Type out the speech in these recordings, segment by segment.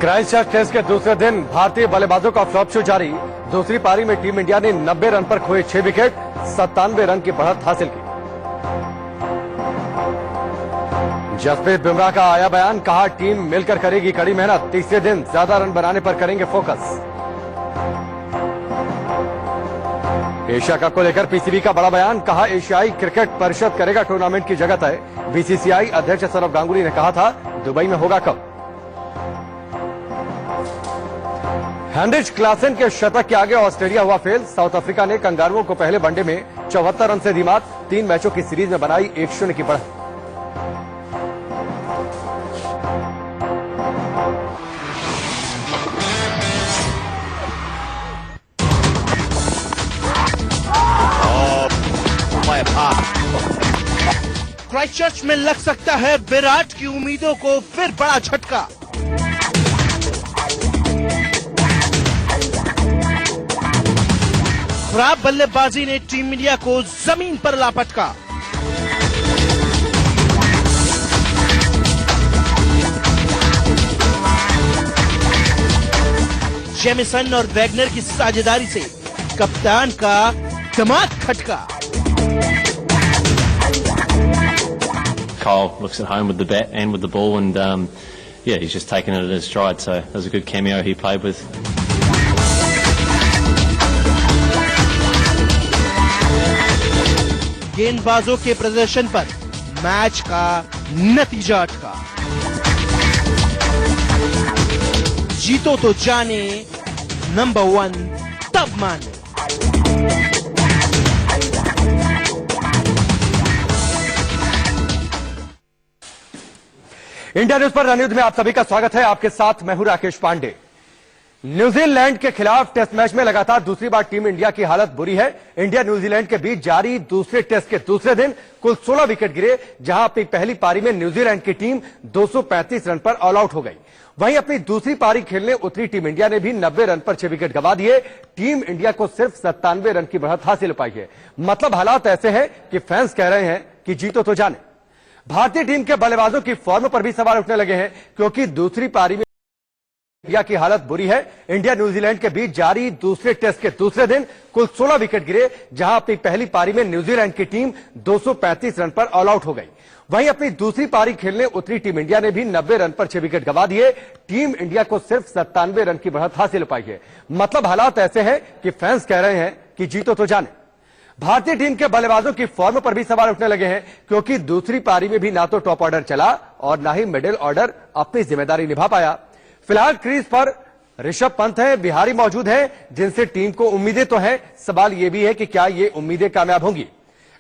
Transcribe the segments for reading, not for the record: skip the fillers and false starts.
Christchurch test के दूसरे दिन भारतीय बल्लेबाजों का फ्लॉप शो जारी। दूसरी पारी में टीम इंडिया ने 90 रन पर खोए 6 विकेट, 97 रन की बढ़त हासिल की। जसप्रीत बुमराह का आया बयान, कहा टीम मिलकर करेगी कड़ी मेहनत, तीसरे दिन ज्यादा रन बनाने पर करेंगे फोकस। एशिया कप को लेकर पीसीबी का बड़ा बयान, कहा एशियाई क्रिकेट परिषद करेगा टूर्नामेंट की जगह तय। बीसीसीआई अध्यक्ष सौरव गांगुली ने कहा था दुबई में होगा कब। हेनरिच क्लासेन के शतक के आगे ऑस्ट्रेलिया हुआ फेल। साउथ अफ्रीका ने कंगारुओं को पहले वनडे में 74 रन से दी मात। 3 मैचों की सीरीज में बनाई 1-0 की बढ़त। क्राइस्टचर्च में लग सकता है विराट की उम्मीदों को फिर बड़ा झटका। खराब बल्लेबाजी ने टीम इंडिया को जमीन पर लापटका। जेमिसन और वैगनर की साझेदारी से कप्तान का दिमाग खटका। Cole looks at home with the bat and with the ball, and yeah, he's just taken it at his stride. So it was a good cameo he played with. गेंदबाजों के प्रदर्शन पर मैच का नतीजा अटका। जीतो तो जाने, नंबर 1 तब माने। इंडिया न्यूज पर रणयुद्ध में आप सभी का स्वागत है। आपके साथ मैं हूं राकेश पांडे। न्यूजीलैंड के खिलाफ टेस्ट मैच में लगातार दूसरी बार टीम इंडिया की हालत बुरी है। इंडिया न्यूजीलैंड के बीच जारी दूसरे टेस्ट के दूसरे दिन कुल 16 विकेट गिरे, जहां अपनी पहली पारी में न्यूजीलैंड की टीम 235 रन पर ऑल आउट हो गई। वहीं अपनी दूसरी पारी खेलने उतरी टीम इंडिया ने भी 90 रन पर 6 विकेट गंवा दिए। टीम इंडिया को सिर्फ 97 रन की बढ़त हासिल पाई है। मतलब हालात ऐसे हैं कि फैंस कह रहे हैं कि जीतो तो जाने। भारतीय टीम के बल्लेबाजों की फॉर्म पर भी सवाल उठने लगे हैं, क्योंकि दूसरी पारी में इंडिया की हालत बुरी है। इंडिया न्यूजीलैंड के बीच जारी दूसरे टेस्ट के दूसरे दिन कुल 16 विकेट गिरे, जहां अपनी पहली पारी में न्यूजीलैंड की टीम 235 रन पर ऑल आउट हो गई। वहीं अपनी दूसरी पारी खेलने उतरी टीम इंडिया ने भी 90 रन पर 6 विकेट गंवा दिए। टीम इंडिया को सिर्फ 97 रन की बढ़त हासिल पाई है। मतलब हालात ऐसे हैं कि फैंस कह रहे हैं कि जीतो तो जाने। भारतीय टीम के बल्लेबाजों की फॉर्म पर भी सवाल उठने लगे हैं, क्योंकि दूसरी पारी में भी ना तो टॉप ऑर्डर चला और ना ही मिडिल ऑर्डर अपनी जिम्मेदारी निभा पाया। फिलहाल क्रीज पर ऋषभ पंत हैं, बिहारी मौजूद हैं, जिनसे टीम को उम्मीदें तो हैं। सवाल यह भी है कि क्या ये उम्मीदें कामयाब होंगी।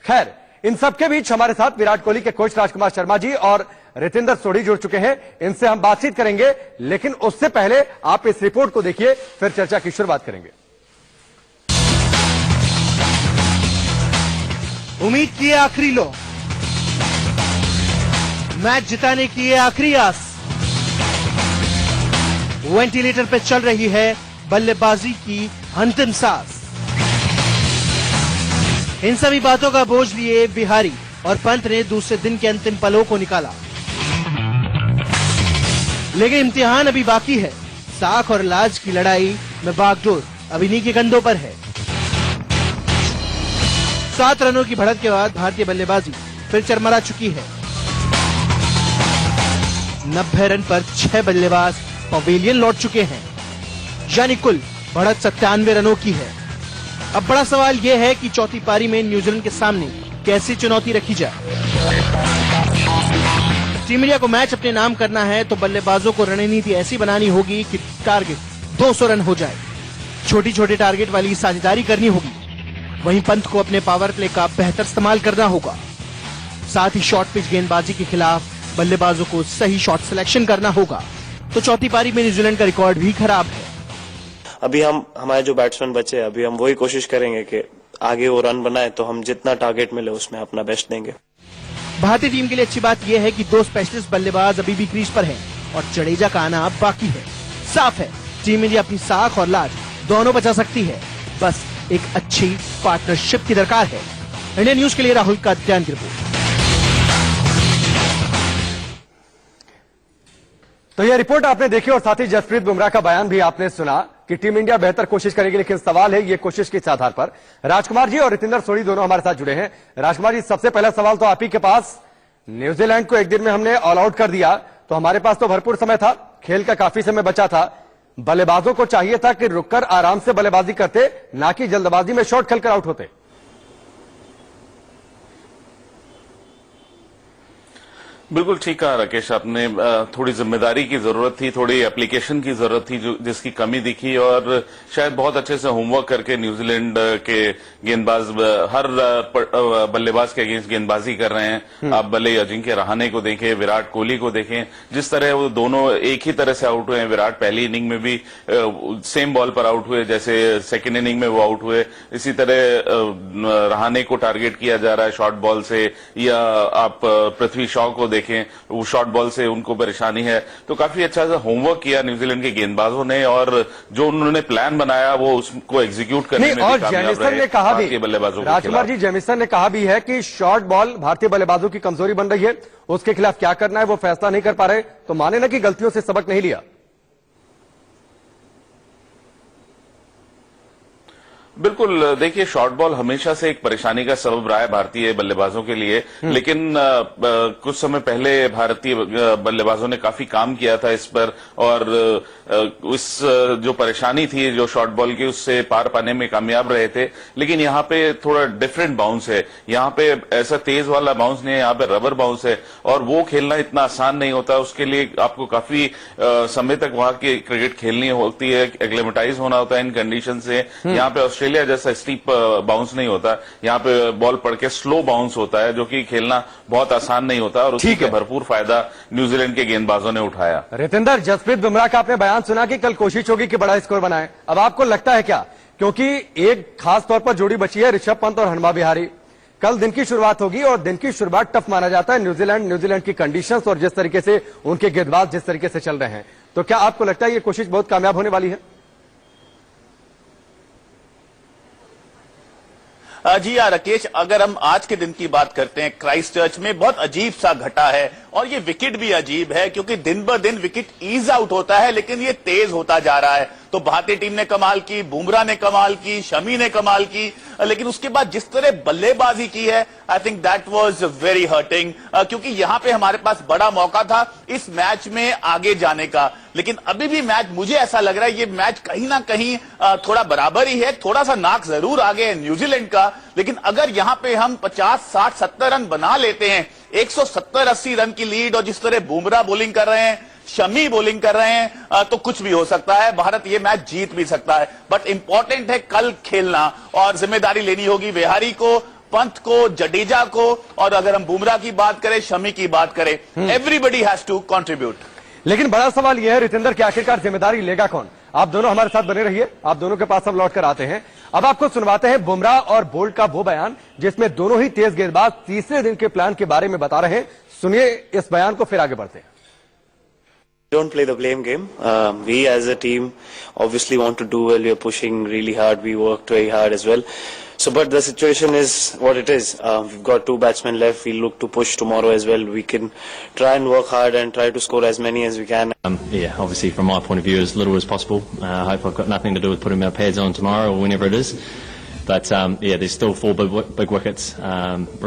खैर, इन सबके बीच हमारे साथ विराट कोहली के कोच राजकुमार शर्मा जी और रितेंद्र सोढ़ी जुड़ चुके हैं। इनसे हम बातचीत करेंगे, लेकिन उससे पहले आप इस रिपोर्ट को देखिए, फिर चर्चा की शुरुआत करेंगे। उम्मीद की है आखिरी लो, मैच जिताने की है आखिरी आस। वेंटिलेटर पे चल रही है बल्लेबाजी की अंतिम सांस। इन सभी बातों का बोझ लिए बिहारी और पंत ने दूसरे दिन के अंतिम पलों को निकाला, लेकिन इम्तिहान अभी बाकी है। साख और लाज की लड़ाई में बागडोर अभी इन्हीं के कंधों पर है। 7 रनों की बढ़त के बाद भारतीय बल्लेबाजी फिर चरमरा चुकी है। 90 रन पर 6 बल्लेबाज पवेलियन लौट चुके हैं, यानी कुल बढ़त 97 रनों की है। अब बड़ा सवाल यह है कि चौथी पारी में न्यूजीलैंड के सामने कैसी चुनौती रखी जाए। टीम इंडिया को मैच अपने नाम करना है तो बल्लेबाजों को रणनीति ऐसी बनानी होगी कि टारगेट 200 रन हो जाए। छोटी छोटी टारगेट वाली साझेदारी करनी होगी। वहीं पंत को अपने पावर प्ले का बेहतर इस्तेमाल करना होगा। साथ ही शॉर्ट पिच गेंदबाजी के खिलाफ बल्लेबाजों को सही शॉट सिलेक्शन करना होगा। तो चौथी पारी में न्यूजीलैंड का रिकॉर्ड भी खराब है। अभी हमारे जो बैट्समैन बचे, अभी हम वही कोशिश करेंगे कि आगे वो रन बनाए, तो हम जितना टारगेट मिले उसमें अपना बेस्ट देंगे। भारतीय टीम के लिए अच्छी बात यह है कि 2 स्पेशलिस्ट बल्लेबाज अभी भी क्रीज पर हैं और जडेजा का आना अब बाकी है। साफ है, टीम इंडिया अपनी साख और लाज दोनों बचा सकती है। बस एक अच्छी पार्टनरशिप की दरकार है। इंडिया न्यूज के लिए राहुल कात्यायन की रिपोर्ट। तो यह रिपोर्ट आपने देखी और साथ ही जसप्रीत बुमराह का बयान भी आपने सुना कि टीम इंडिया बेहतर कोशिश करेगी, लेकिन सवाल है ये कोशिश किस आधार पर। राजकुमार जी और रितिंदर सोढ़ी दोनों हमारे साथ जुड़े हैं। राजकुमार जी, सबसे पहला सवाल तो आप ही के पास। न्यूजीलैंड को एक दिन में हमने ऑल आउट कर दिया, तो हमारे पास तो भरपूर समय था, खेल का काफी समय बचा था। बल्लेबाजों को चाहिए था कि रुककर आराम से बल्लेबाजी करते, ना कि जल्दबाजी में शॉट खेलकर आउट होते। बिल्कुल ठीक कहा राकेश आपने। थोड़ी जिम्मेदारी की जरूरत थी, थोड़ी एप्लीकेशन की जरूरत थी, जिसकी कमी दिखी, और शायद बहुत अच्छे से होमवर्क करके न्यूजीलैंड के गेंदबाज हर बल्लेबाज के अगेंस्ट गेंदबाजी कर रहे हैं। आप भले अजिंक्य रहाणे को देखें, विराट कोहली को देखें, जिस तरह वो दोनों एक ही तरह से आउट हुए हैं। विराट पहली इनिंग में भी सेम बॉल पर आउट हुए जैसे सेकेंड इनिंग में वो आउट हुए। इसी तरह रहाणे को टारगेट किया जा रहा है शॉर्ट बॉल से, या आप पृथ्वी शॉ को देखें, वो शॉर्ट बॉल से उनको परेशानी है। तो काफी अच्छा सा होमवर्क किया न्यूजीलैंड के गेंदबाजों ने, और जो उन्होंने प्लान बनाया वो उसको एग्जीक्यूट करने में भी कामयाब रहे भारतीय बल्लेबाजों के खिलाफ। राजकुमार जी, जेमिसन ने कहा भी है कि शॉर्ट बॉल भारतीय बल्लेबाजों की कमजोरी बन रही है, उसके खिलाफ क्या करना है वो फैसला नहीं कर पा रहे, तो माने ना कि गलतियों से सबक नहीं लिया। बिल्कुल, देखिए शॉर्ट बॉल हमेशा से एक परेशानी का सबब रहा है भारतीय बल्लेबाजों के लिए, लेकिन कुछ समय पहले भारतीय बल्लेबाजों ने काफी काम किया था इस पर, और उस जो परेशानी थी जो शॉर्ट बॉल की, उससे पार पाने में कामयाब रहे थे। लेकिन यहाँ पे थोड़ा डिफरेंट बाउंस है, यहाँ पे ऐसा तेज वाला बाउंस नहीं है, यहाँ पे रबर बाउंस है, और वो खेलना इतना आसान नहीं होता। उसके लिए आपको काफी समय तक वहां की क्रिकेट खेलनी होती है, एक्लेमेटाइज होना होता है इन कंडीशन से। यहाँ पे ऑस्ट्रेलिया जैसा स्टीप बाउंस नहीं होता, यहाँ पे बॉल पड़ के स्लो बाउंस होता है, जो कि खेलना बहुत आसान नहीं होता, और उसी का भरपूर फायदा न्यूजीलैंड के गेंदबाजों ने उठाया। रितिंदर, जसप्रीत बुमराह का आपने बयान सुना कि कल कोशिश होगी कि बड़ा स्कोर बनाए, अब आपको लगता है क्या? क्योंकि एक खास तौर पर जोड़ी बची है ऋषभ पंत और हनुमा विहारी। कल दिन की शुरुआत होगी, और दिन की शुरुआत टफ माना जाता है न्यूजीलैंड की कंडीशंस और जिस तरीके से उनके गेंदबाज जिस तरीके से चल रहे हैं, तो क्या आपको लगता है ये कोशिश बहुत कामयाब होने वाली है? जी हाँ राकेश, अगर हम आज के दिन की बात करते हैं, क्राइस्टचर्च में बहुत अजीब सा घटा है, और ये विकेट भी अजीब है क्योंकि दिन ब दिन विकेट ईज आउट होता है, लेकिन ये तेज होता जा रहा है। तो भारतीय टीम ने कमाल की, बुमराह ने कमाल की, शमी ने कमाल की, लेकिन उसके बाद जिस तरह बल्लेबाजी की है, I think that was very hurting, क्योंकि यहां पे हमारे पास बड़ा मौका था इस मैच में आगे जाने का। लेकिन अभी भी मैच, मुझे ऐसा लग रहा है ये मैच कहीं ना कहीं थोड़ा बराबर ही है। थोड़ा सा नाक जरूर आगे है न्यूजीलैंड का, लेकिन अगर यहां पे हम 50, 60, 70 रन बना लेते हैं, 170-80 रन की लीड, और जिस तरह बुमराह बॉलिंग कर रहे हैं, शमी बॉलिंग कर रहे हैं, तो कुछ भी हो सकता है। भारत ये मैच जीत भी सकता है, बट इंपॉर्टेंट है कल खेलना, और जिम्मेदारी लेनी होगी विहारी को, पंत को, जडेजा को, और अगर हम बुमराह की बात करें, शमी की बात करें, एवरीबडी हैज टू कंट्रीब्यूट। लेकिन बड़ा सवाल यह है रितिंदर कि आखिरकार जिम्मेदारी लेगा कौन? आप दोनों हमारे साथ बने रहिए, आप दोनों के पास हम लौट कर आते हैं। अब आपको सुनवाते हैं बुमराह और बोल्ट का वो बयान जिसमें दोनों ही तेज गेंदबाज तीसरे दिन के प्लान के बारे में बता रहे हैं। सुनिए इस बयान को, फिर आगे बढ़ते हैं। Don't play the blame game. We as a team obviously want to do well. We are pushing really hard. We worked very hard as well. So, but the situation is what it is. We've got 2 batsmen left. We'll look to push tomorrow as well. We can try and work hard and try to score as many as we can. Yeah, obviously from my point of view, as little as possible. I hope I've got nothing to do with putting my pads on tomorrow or whenever it is. But yeah, there's still 4 big wickets.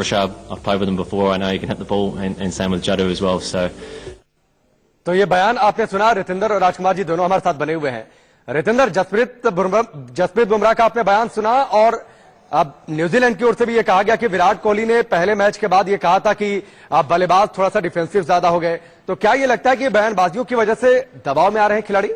Rishabh, I've played with him before. I know he can hit the ball, and same with Jadu as well. So. तो ये बयान आपने सुना, रितिंदर और राजकुमार जी दोनों हमारे साथ बने हुए हैं। रितिंदर, जसप्रीत बुमराह का आपने बयान सुना, और अब न्यूजीलैंड की ओर से भी ये कहा गया कि विराट कोहली ने पहले मैच के बाद ये कहा था कि आप बल्लेबाज थोड़ा सा डिफेंसिव ज्यादा हो गए, तो क्या ये लगता है कि बयानबाजियों की वजह से दबाव में आ रहे हैं खिलाड़ी?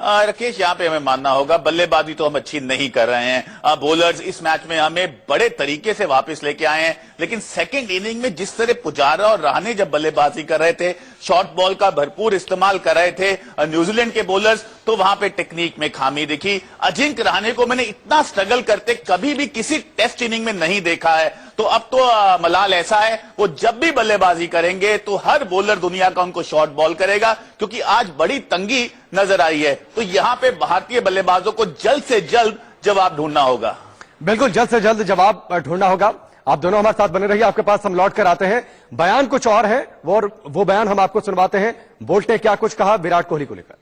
राकेश, यहाँ पे हमें मानना होगा बल्लेबाजी तो हम अच्छी नहीं कर रहे हैं। बॉलर्स इस मैच में हमें बड़े तरीके से वापस लेके आए हैं, लेकिन सेकंड इनिंग में जिस तरह पुजारा और रहाणे जब बल्लेबाजी कर रहे थे, शॉर्ट बॉल का भरपूर इस्तेमाल कर रहे थे न्यूजीलैंड के बॉलर्स, तो वहां पे टेक्निक में खामी दिखी। अजिंक्य रहाणे को मैंने इतना स्ट्रगल करते कभी भी किसी टेस्ट इनिंग में नहीं देखा है। तो अब तो मलाल ऐसा है, वो जब भी बल्लेबाजी करेंगे तो हर बॉलर दुनिया का उनको शॉर्ट बॉल करेगा, क्योंकि आज बड़ी तंगी नजर आई है। तो यहां पे भारतीय बल्लेबाजों को जल्द से जल्द जवाब ढूंढना होगा। बिल्कुल, जल्द से जल्द जवाब ढूंढना होगा। आप दोनों हमारे साथ बने रहिए, आपके पास हम लौट कर आते हैं। बयान कुछ और है, वो बयान हम आपको सुनवाते हैं। बोल्ट ने क्या कुछ कहा विराट कोहली को लेकर।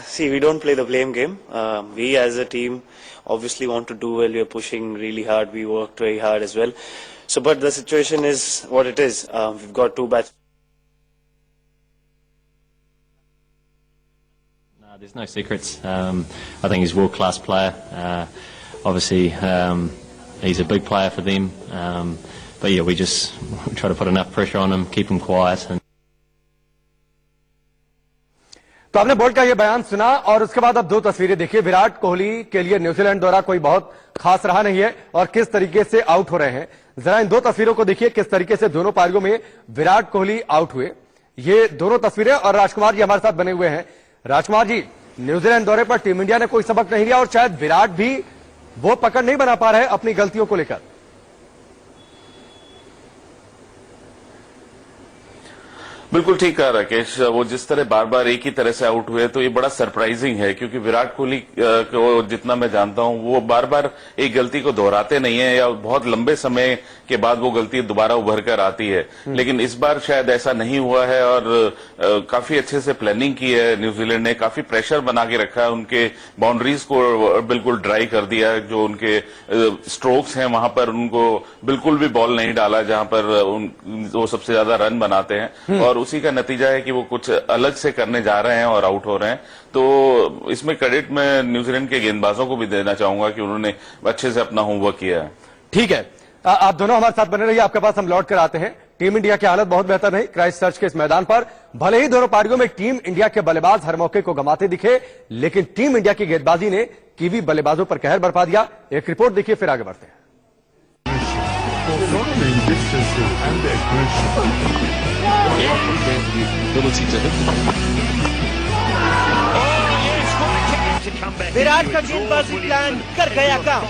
See, we don't play the blame game. We as a team obviously want to do well. We are pushing really hard. We worked very hard as well. So, but the situation is what it is. We've got two bats. No, there's no secrets. I think he's a world-class player. Obviously, he's a big player for them. But yeah, we try to put enough pressure on him, keep him quiet. तो आपने bolt का यह बयान सुना और उसके बाद अब दो तस्वीरें देखिए। विराट कोहली के लिए न्यूजीलैंड दौरा कोई बहुत खास रहा नहीं है और किस तरीके से आउट हो रहे हैं। जरा इन दो तस्वीरों को देखिए, किस तरीके से दोनों पारियों में विराट कोहली आउट हुए। ये दोनों तस्वीरें और राजकुमार जी हमारे साथ बने हुए हैं। राजकुमार जी, न्यूजीलैंड दौरे पर टीम इंडिया ने कोई सबक नहीं लिया और शायद विराट भी वो पकड़ नहीं बना पा रहे हैं अपनी गलतियों को लेकर। बिल्कुल ठीक कहा राकेश। वो जिस तरह बार बार एक ही तरह से आउट हुए तो ये बड़ा सरप्राइजिंग है, क्योंकि विराट कोहली को जितना मैं जानता हूं वो बार बार एक गलती को दोहराते नहीं है या बहुत लंबे समय के बाद वो गलती दोबारा उभर कर आती है। लेकिन इस बार शायद ऐसा नहीं हुआ है और काफी अच्छे से प्लानिंग की है न्यूजीलैंड ने। काफी प्रेशर बना के रखा है, उनके बाउंड्रीज को बिल्कुल ड्राई कर दिया है। जो उनके स्ट्रोक्स हैं वहां पर उनको बिल्कुल भी बॉल नहीं डाला जहां पर वो सबसे ज्यादा रन बनाते हैं और उसी का नतीजा है कि वो कुछ अलग से करने जा रहे हैं और आउट हो रहे हैं। तो इसमें क्रेडिट मैं न्यूजीलैंड के गेंदबाजों को भी देना चाहूंगा कि उन्होंने अच्छे से अपना होमवर्क किया है। ठीक है, आप दोनों हमारे साथ बने रहिए, आपके पास हम लौट कर आते हैं। टीम इंडिया की हालत बहुत बेहतर नहीं क्राइस्टचर्च के इस मैदान पर। भले ही दोनों पारियों में टीम इंडिया के बल्लेबाज हर मौके को गंवाते दिखे, लेकिन टीम इंडिया की गेंदबाजी ने कीवी बल्लेबाजों पर कहर बरपा दिया। एक रिपोर्ट देखिए, फिर आगे बढ़ते हैं। विराट का गेंदबाजी प्लान कर गया काम।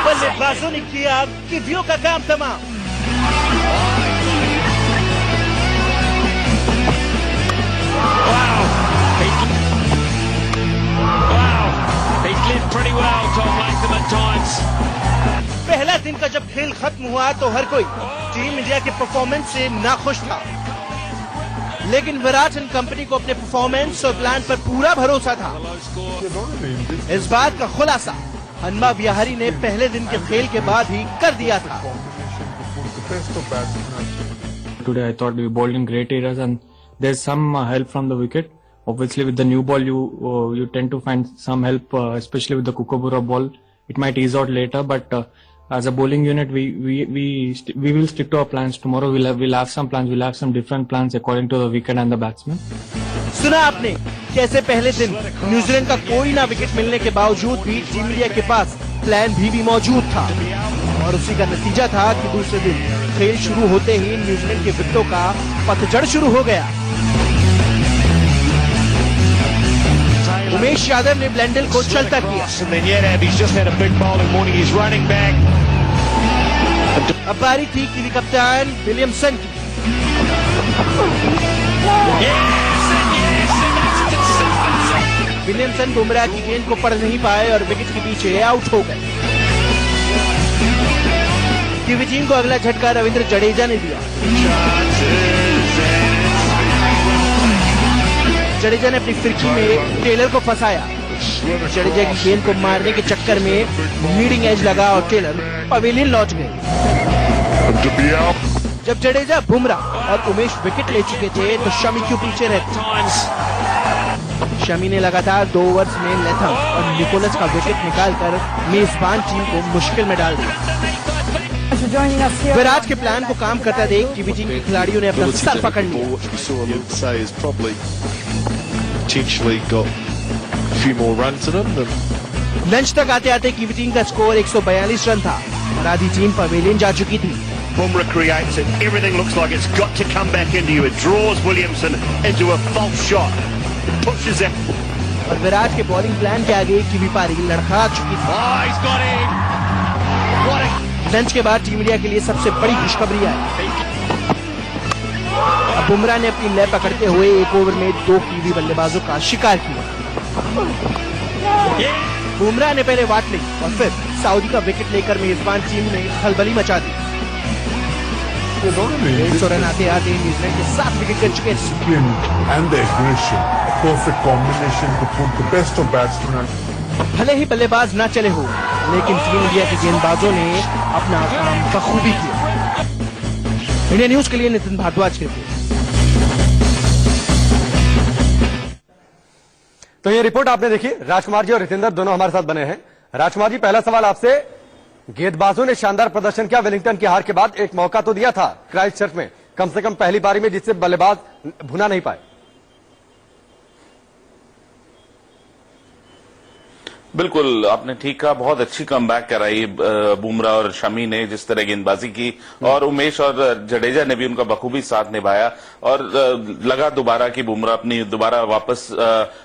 बल्लेबाजों ने किया कीवियों का काम तमाम। पहला दिन का जब खेल खत्म हुआ तो हर कोई टीम इंडिया के परफॉर्मेंस से नाखुश था, लेकिन विराट एंड कंपनी को अपने परफॉर्मेंस और प्लान पर पूरा भरोसा था। इस बात का खुलासा हनुमा विहारी ने पहले दिन के खेल के बाद ही कर दिया था। Today I thought we bowled in great areas and there's some help from the wicket. Obviously with the new ball you tend to find some help, especially with the Kookaburra ball. It might ease out later, but as a bowling unit we will stick to our plans. Tomorrow we'll have some plans. We'll have some different plans according to the wicket and the batsman. सुना आपने कैसे पहले दिन New Zealand का कोई ना wicket मिलने के बावजूद भी टीम इंडिया के पास प्लान भी मौजूद था और उसी का नतीजा था कि दूसरे दिन खेल शुरू होते ही न्यूजीलैंड के विकेटों का पतझड़ शुरू हो गया। उमेश यादव ने ब्लेंडल को चलता किया। अब बारी थी कीवी कप्तान विलियमसन की। विलियमसन बुमराह की गेंद को पढ़ नहीं पाए और विकेट के पीछे आउट हो गए। कीवी टीम को अगला झटका रविंद्र जडेजा ने दिया। जडेजा ने अपनी फिरकी में टेलर को फंसाया। जडेजा की गेंद को मारने के चक्कर में लीडिंग एज लगा और टेलर पवेलियन लौट गए। जब जडेजा, बुमराह और उमेश विकेट ले चुके थे तो शमी क्यों पीछे रहते। शमी ने लगातार 2 ओवर्स में लेथम और निकोलस का विकेट निकालकर मेजबान टीम को मुश्किल में डाल दिया। विराट के प्लान को काम करता देख कीवी टीम के खिलाड़ियों ने अपना सर पकड़ लिया। लंच तक आते आते कीवी टीम का स्कोर 142 रन था और आधी टीम पवेलियन जा चुकी थी। Bumrah creates it. Everything looks like it's got to come back into you. It draws Williamson into a false shot. It pushes it. और विराट के बॉलिंग प्लान के आगे कीवी पारी लड़खड़ा चुकी थी। He's got it. लंच के बाद टीम इंडिया के लिए सबसे बड़ी खुशखबरी आई। अब बुमराह ने अपनी लय पकड़ते हुए 1 ओवर में 2 कीवी बल्लेबाजों का शिकार किया। बुमराह ने पहले वाट ली और फिर सऊदी का विकेट लेकर मेजबान टीम ने खलबली मचा दी। 150 रन आते आते न्यूजीलैंड के 7 विकेट गिर चुके हैं। Discipline and the aggression, a perfect combination to put the best of batsmen. भले ही बल्लेबाज ना चले हो, लेकिन टीम इंडिया के गेंदबाजों ने अपना काम बखूबी किया। इंडिया न्यूज के लिए नितिन भारद्वाज की रिपोर्ट। तो ये रिपोर्ट आपने देखी। राजकुमार जी और रितेंद्र दोनों हमारे साथ बने हैं। राजकुमार जी, पहला सवाल आपसे, गेंदबाजों ने शानदार प्रदर्शन किया। वेलिंगटन की हार के बाद एक मौका तो दिया था क्राइस्टचर्च में, कम से कम पहली पारी में, जिससे बल्लेबाज भुना नहीं पाए। बिल्कुल, आपने ठीक कहा। बहुत अच्छी कमबैक कराई बुमराह और शमी ने, जिस तरह गेंदबाजी की, और उमेश और जडेजा ने भी उनका बखूबी साथ निभाया। और लगा दोबारा कि बुमराह अपनी दोबारा वापस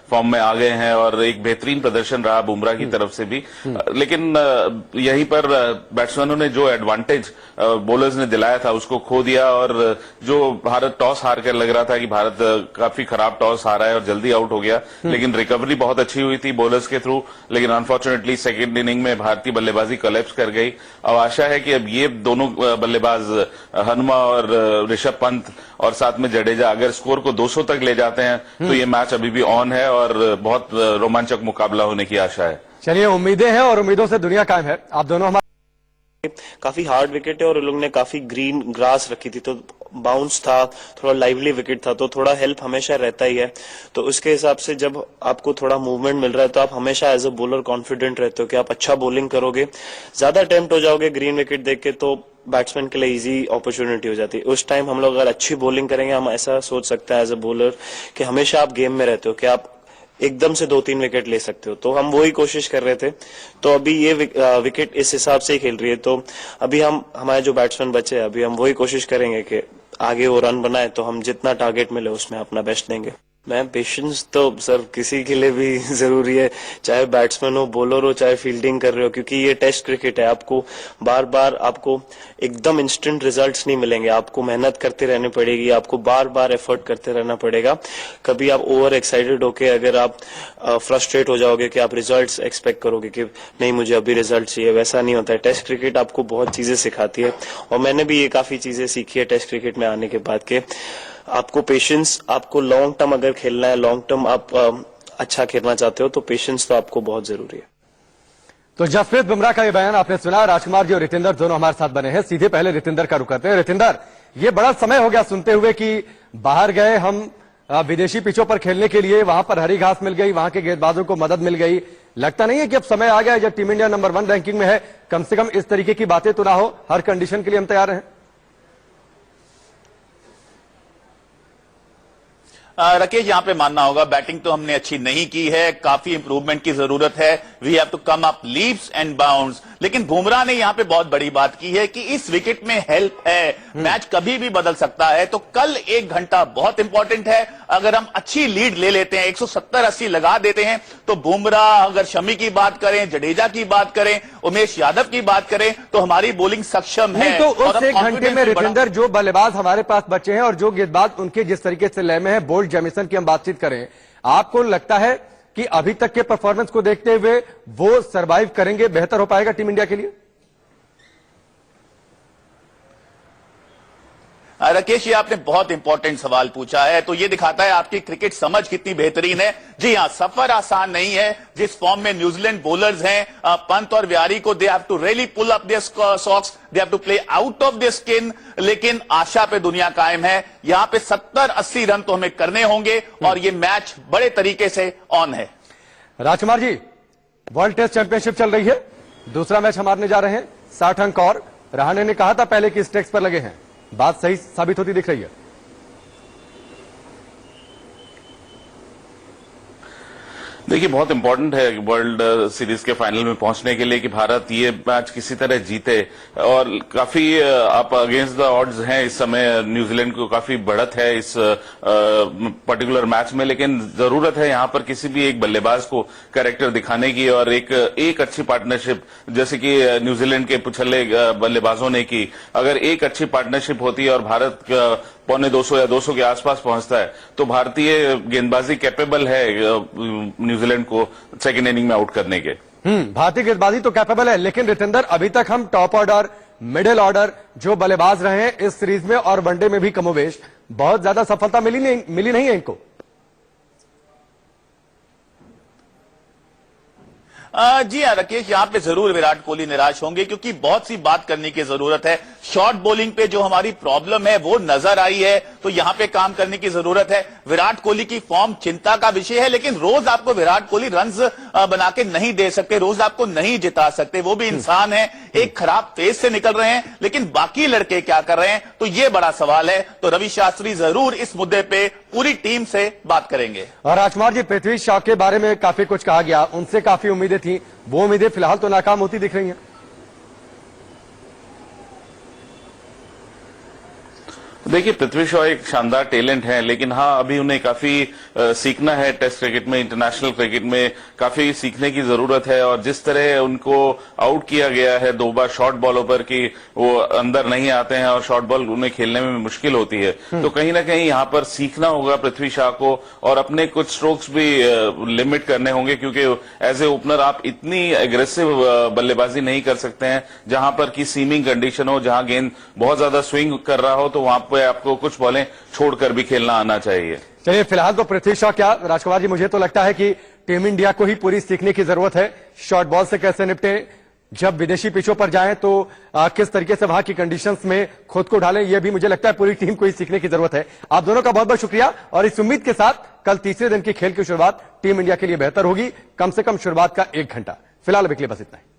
फॉर्म में आ गए हैं और एक बेहतरीन प्रदर्शन रहा बुमराह की तरफ से भी। लेकिन यहीं पर बैट्समैनों ने जो एडवांटेज बॉलर्स ने दिलाया था उसको खो दिया। और जो भारत टॉस हार कर लग रहा था कि भारत काफी खराब टॉस हारा है और जल्दी आउट हो गया, लेकिन रिकवरी बहुत अच्छी हुई थी बॉलर्स के थ्रू। लेकिन अनफॉर्चुनेटली सेकेंड इनिंग में भारतीय बल्लेबाजी कोलैप्स कर गई। अब आशा है कि अब ये दोनों बल्लेबाज हनुमा और ऋषभ पंत और साथ में जडेजा अगर स्कोर को 200 तक ले जाते हैं तो ये मैच अभी भी ऑन है और बहुत रोमांचक मुकाबला होने की आशा है। चलिए, उम्मीदें हैं और उम्मीदों से दुनिया कायम है। आप दोनों हमारे काफी हार्ड विकेट है और उन लोगों ने काफी ग्रीन ग्रास रखी थी, तो बाउंस था, थोड़ा लाइवली विकेट था, तो थोड़ा हेल्प हमेशा रहता ही है। तो उसके हिसाब से जब आपको थोड़ा मूवमेंट मिल रहा है तो आप हमेशा एज अ बॉलर कॉन्फिडेंट रहते हो कि आप अच्छा बॉलिंग करोगे। ज्यादा अटेम्प्ट हो जाओगे ग्रीन विकेट देख के तो बैट्समैन के लिए इजी अपॉर्चुनिटी हो जाती है। उस टाइम हम लोग अगर अच्छी बॉलिंग करेंगे, हम ऐसा सोच सकते हैं एज अ बॉलर कि हमेशा आप गेम में रहते हो कि आप एकदम से 2-3 विकेट ले सकते हो। तो हम वही कोशिश कर रहे थे। तो अभी ये विकेट इस हिसाब से ही खेल रही है। तो अभी हमारे जो बैट्समैन बचे, अभी हम वही कोशिश करेंगे कि आगे वो रन बनाए, तो हम जितना टारगेट मिले उसमें अपना बेस्ट देंगे। मैम, पेशेंस तो सर किसी के लिए भी जरूरी है, चाहे बैट्समैन हो, बॉलर हो, चाहे फील्डिंग कर रहे हो, क्योंकि ये टेस्ट क्रिकेट है। आपको बार बार आपको एकदम इंस्टेंट रिजल्ट्स नहीं मिलेंगे। आपको मेहनत करते रहनी पड़ेगी, आपको बार बार एफर्ट करते रहना पड़ेगा। कभी आप ओवर एक्साइटेड होके अगर आप फ्रस्ट्रेट हो जाओगे कि आप रिजल्ट्स एक्सपेक्ट करोगे कि नहीं मुझे अभी रिजल्ट चाहिए, वैसा नहीं होता है। टेस्ट क्रिकेट आपको बहुत चीजें सिखाती है और मैंने भी ये काफी चीजें सीखी है टेस्ट क्रिकेट में आने के बाद के आपको पेशेंस, आपको लॉन्ग टर्म अगर खेलना है, लॉन्ग टर्म आप अच्छा खेलना चाहते हो तो पेशेंस तो आपको बहुत जरूरी है। तो जसप्रीत बुमराह का ये बयान आपने सुना। राजकुमार जी और रितेंद्र दोनों हमारे साथ बने हैं। सीधे पहले रितेंद्र का रुख करते हैं। रितेंद्र, ये बड़ा समय हो गया सुनते हुए कि बाहर गए हम विदेशी पिचों पर खेलने के लिए, वहां पर हरी घास मिल गई, वहां के गेंदबाजों को मदद मिल गई। लगता नहीं है कि अब समय आ गया जब टीम इंडिया नंबर 1 रैंकिंग में है, कम से कम इस तरीके की बातें तो ना हो, हर कंडीशन के लिए हम तैयार हैं? राकेश, यहाँ पे मानना होगा बैटिंग तो हमने अच्छी नहीं की है, काफी इंप्रूवमेंट की जरूरत है। We have to come up leaps and bounds. लेकिन बुमराह ने यहाँ पे बहुत बड़ी बात की है कि इस विकेट में हेल्प है, मैच कभी भी बदल सकता है। तो कल 1 घंटा बहुत इंपॉर्टेंट है। अगर हम अच्छी लीड ले लेते हैं, 170-80 लगा देते हैं, तो बुमराह, अगर शमी की बात करें, जडेजा की बात करें, उमेश यादव की बात करें, तो हमारी बॉलिंग सक्षम है। तो उस 1 घंटे में रितेंद्र, जो बल्लेबाज हमारे पास बचे हैं और जो गेंदबाज उनके जिस तरीके से लय में है, बोल्ट जेमिसन की हम बातचीत करें, आपको लगता है कि अभी तक के परफॉर्मेंस को देखते हुए वो सरवाइव करेंगे, बेहतर हो पाएगा टीम इंडिया के लिए? राकेश, ये आपने बहुत इंपॉर्टेंट सवाल पूछा है। तो ये दिखाता है आपकी क्रिकेट समझ कितनी बेहतरीन है। जी हाँ, सफर आसान नहीं है। जिस फॉर्म में न्यूजीलैंड बॉलर्स हैं, पंत और विहारी को, they have to really pull up their socks, they have to play out of their skin. लेकिन आशा पे दुनिया कायम है। यहां पे 70-80 रन तो हमें करने होंगे और ये मैच बड़े तरीके से ऑन है। Rajkumar ji, world test championship चल रही है, दूसरा मैच हम हारने जा रहे हैं, 60 अंक। और रहाणे ने कहा था पहले कि स्टेक्स पर लगे हैं, बात सही साबित होती दिख रही है। देखिए, बहुत इंपॉर्टेंट है वर्ल्ड सीरीज के फाइनल में पहुंचने के लिए कि भारत ये मैच किसी तरह जीते। और काफी आप अगेंस्ट द ऑड्स हैं इस समय, न्यूजीलैंड को काफी बढ़त है इस पर्टिकुलर मैच में। लेकिन जरूरत है यहां पर किसी भी एक बल्लेबाज को कैरेक्टर दिखाने की और एक अच्छी पार्टनरशिप, जैसे कि न्यूजीलैंड के पिछले बल्लेबाजों ने की। अगर एक अच्छी पार्टनरशिप होती है और भारत 250 या 200 के आसपास पहुंचता है तो भारतीय गेंदबाजी कैपेबल है न्यूजीलैंड को सेकेंड इनिंग में आउट करने के। भारतीय गेंदबाजी तो कैपेबल है, लेकिन रितेंद्र अभी तक हम टॉप ऑर्डर, मिडिल ऑर्डर जो बल्लेबाज रहे हैं इस सीरीज में और वनडे में भी कमोवेश, बहुत ज्यादा सफलता मिली नहीं है इनको। जी हाँ राकेश, यहाँ पे जरूर विराट कोहली निराश होंगे क्योंकि बहुत सी बात करने की जरूरत है। शॉर्ट बॉलिंग पे जो हमारी प्रॉब्लम है वो नजर आई है, तो यहाँ पे काम करने की जरूरत है। विराट कोहली की फॉर्म चिंता का विषय है, लेकिन रोज आपको विराट कोहली रन्स बना के नहीं दे सकते, रोज आपको नहीं जिता सकते। वो भी इंसान है, एक खराब फेज से निकल रहे हैं, लेकिन बाकी लड़के क्या कर रहे हैं, तो ये बड़ा सवाल है। तो रवि शास्त्री जरूर इस मुद्दे पे पूरी टीम से बात करेंगे। और राजकुमार जी, पृथ्वी शॉ के बारे में काफी कुछ कहा गया, उनसे काफी उम्मीदें थी, वो उम्मीदें फिलहाल तो नाकाम होती दिख रही हैं। देखिए, पृथ्वी शॉ एक शानदार टैलेंट है, लेकिन हाँ अभी उन्हें काफी सीखना है। टेस्ट क्रिकेट में, इंटरनेशनल क्रिकेट में काफी सीखने की जरूरत है। और जिस तरह उनको आउट किया गया है 2 बार शॉर्ट बॉलों पर कि वो अंदर नहीं आते हैं और शॉर्ट बॉल उन्हें खेलने में मुश्किल होती है, तो कहीं ना कहीं यहाँ पर सीखना होगा पृथ्वी शॉ को और अपने कुछ स्ट्रोक्स भी लिमिट करने होंगे, क्योंकि एज ए ओपनर आप इतनी एग्रेसिव बल्लेबाजी नहीं कर सकते हैं जहां पर की सीमिंग कंडीशन हो, जहां गेंद बहुत ज्यादा स्विंग कर रहा हो, तो वहां पर आपको कुछ बॉलें छोड़कर भी खेलना आना चाहिए। चलिए, फिलहाल तो पृथ्वी शॉ क्या, राजकुमार जी, मुझे तो लगता है कि टीम इंडिया को ही पूरी सीखने की जरूरत है। शॉर्ट बॉल से कैसे निपटे, जब विदेशी पिचों पर जाएं तो किस तरीके से वहां की कंडीशंस में खुद को ढालें, यह भी मुझे लगता है पूरी टीम को ही सीखने की जरूरत है। आप दोनों का बहुत बहुत शुक्रिया और इस उम्मीद के साथ कल तीसरे दिन की खेल की शुरुआत टीम इंडिया के लिए बेहतर होगी, कम से कम शुरुआत का 1 घंटा। फिलहाल अभी के लिए बस इतना ही।